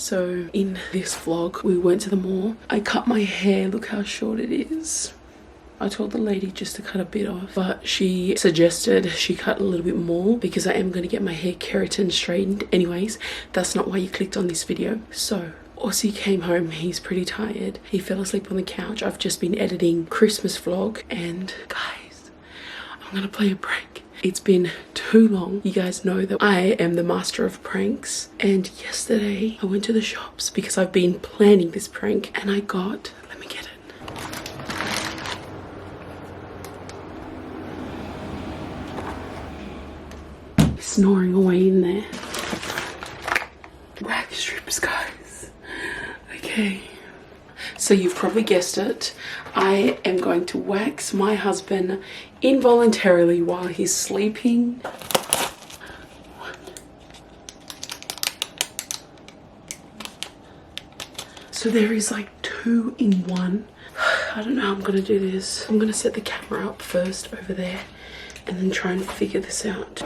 So in this vlog, we went to the mall. I cut my hair. Look how short it is. I told the lady just to cut a bit off, but she suggested she cut a little bit more because I am going to get my hair keratin straightened. Anyways, that's not why you clicked on this video. So Aussie came home. He's pretty tired. He fell asleep on the couch. I've just been editing Christmas vlog, and guys, I'm gonna play a prank. It's been too long. You guys know that I am the master of pranks, and yesterday I went to the shops because I've been planning this prank, and I got, let me get it. Snoring away in there. Wax strips, guys. Okay. So you've probably guessed it. I am going to wax my husband involuntarily while he's sleeping. So there is like 2 in 1. I don't know how I'm gonna do this. I'm gonna set the camera up first over there and then try and figure this out.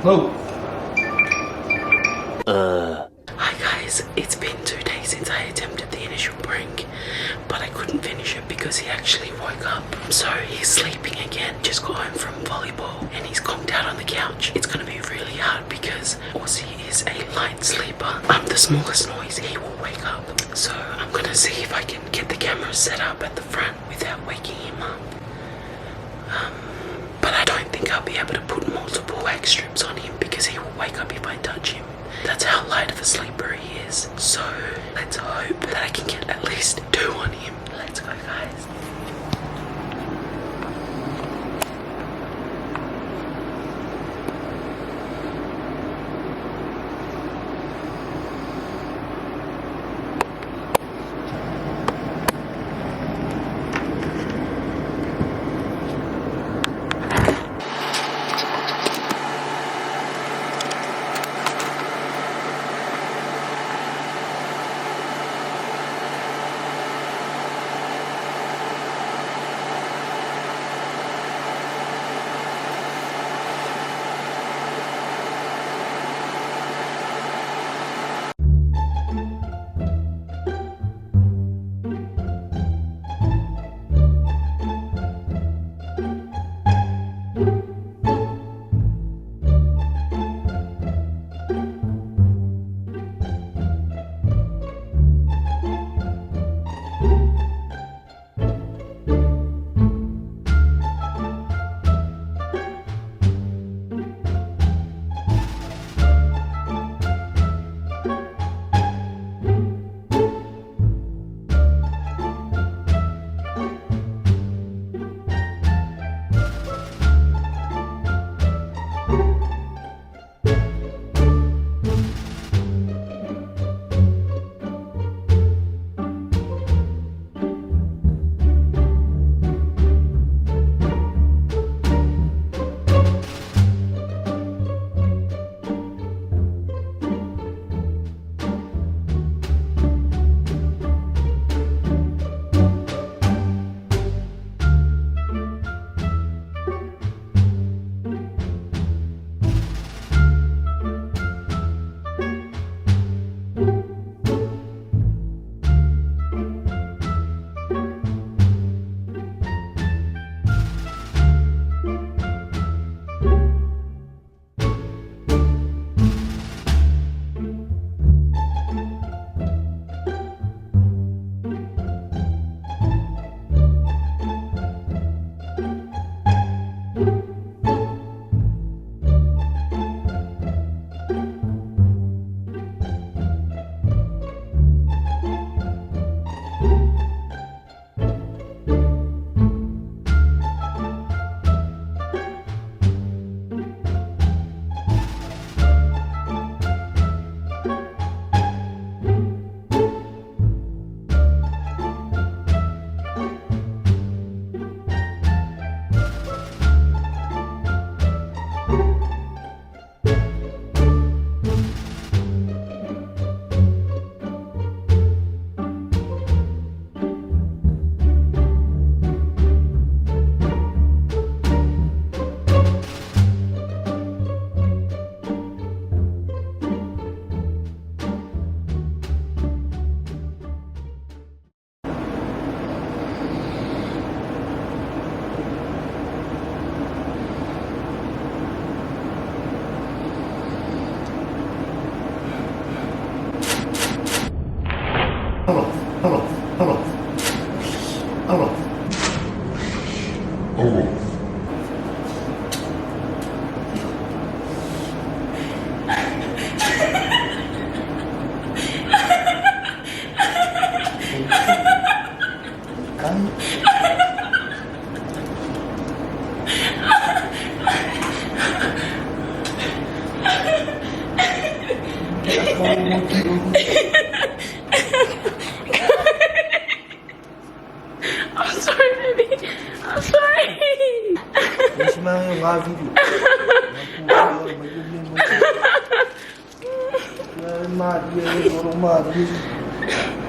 Hello. Hi guys, it's been 2 days since I attempted the initial prank, but I couldn't finish it because he actually woke up. So he's sleeping again, just got home from volleyball and he's conked out on the couch. It's gonna be really hard because Aussie is a light sleeper. The smallest noise, he will wake up. So I'm gonna see if I can get the camera set up at the front without waking him up. But I don't think I'll be able to put multiple wax strips on him because he will wake up if I touch him. That's how light of a sleeper he is. So let's hope that I can get at least 2 on him. Let's go, guys.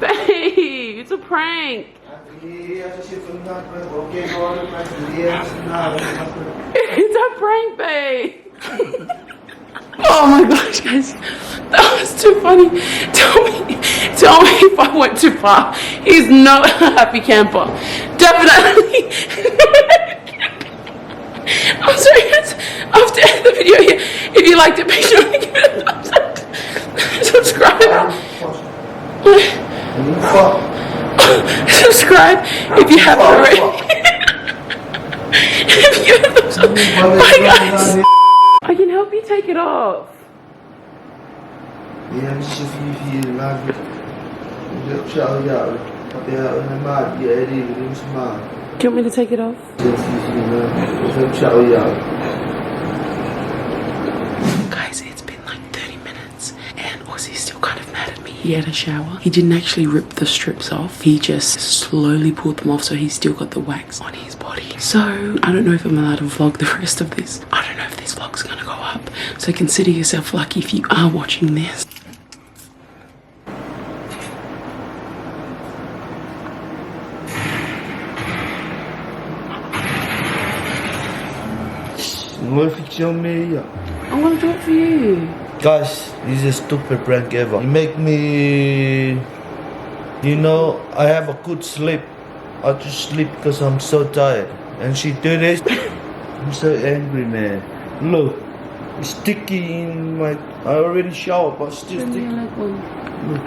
Babe, it's a prank. It's a prank, babe. Oh my gosh, guys, that was too funny. Tell me if I went too far. He's not a happy camper. Definitely. I'm sorry, guys. After the video here, if you liked it, make sure to give it a thumbs up. Subscribe. Subscribe if you haven't already. If you have thumbs up. Bye, guys. I can help you take it off. Do you want me to take it off? Guys, it's been like 30 minutes and Aussie's still kind of mad at me. He had a shower. He didn't actually rip the strips off. He just slowly pulled them off, so he's still got the wax on his body. So I don't know if I'm allowed to vlog the rest of this. I don't know if this vlog's gonna go up. So consider yourself lucky if you are watching this. I'm gonna do it for you. Guys, this is a stupid prank ever. You make me, you know, I have a good sleep. I just sleep because I'm so tired. And she do this. I'm so angry, man. Look, it's sticky in my, I already showered, but still sticky. Look.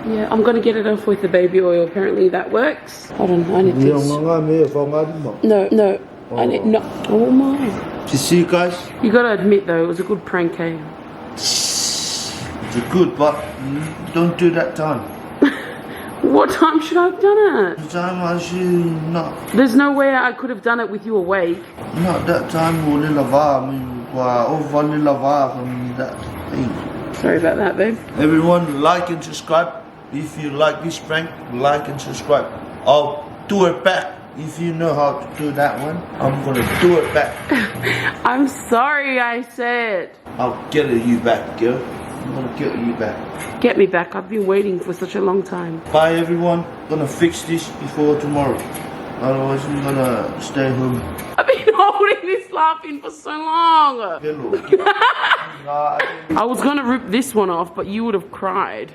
Yeah, I'm gonna get it off with the baby oil. Apparently that works. Hold on, I need this. No. I need, no. Oh my. You see, guys? You gotta admit though, it was a good prank, eh? It's good, but don't do that time. What time should I have done it? The time I should not. There's no way I could have done it with you awake. Not that time, only lavar from that thing. Sorry about that, babe. Everyone, like and subscribe. If you like this prank, like and subscribe. I'll do it back. If you know how to do that one, I'm gonna do it back. I'm sorry, I said. I'll get you back, girl. I'm gonna get you back. Get me back. I've been waiting for such a long time. Bye, everyone. Gonna fix this before tomorrow. Otherwise, I'm gonna stay home. I've been holding this laughing for so long. Hello. I was gonna rip this one off, but you would have cried.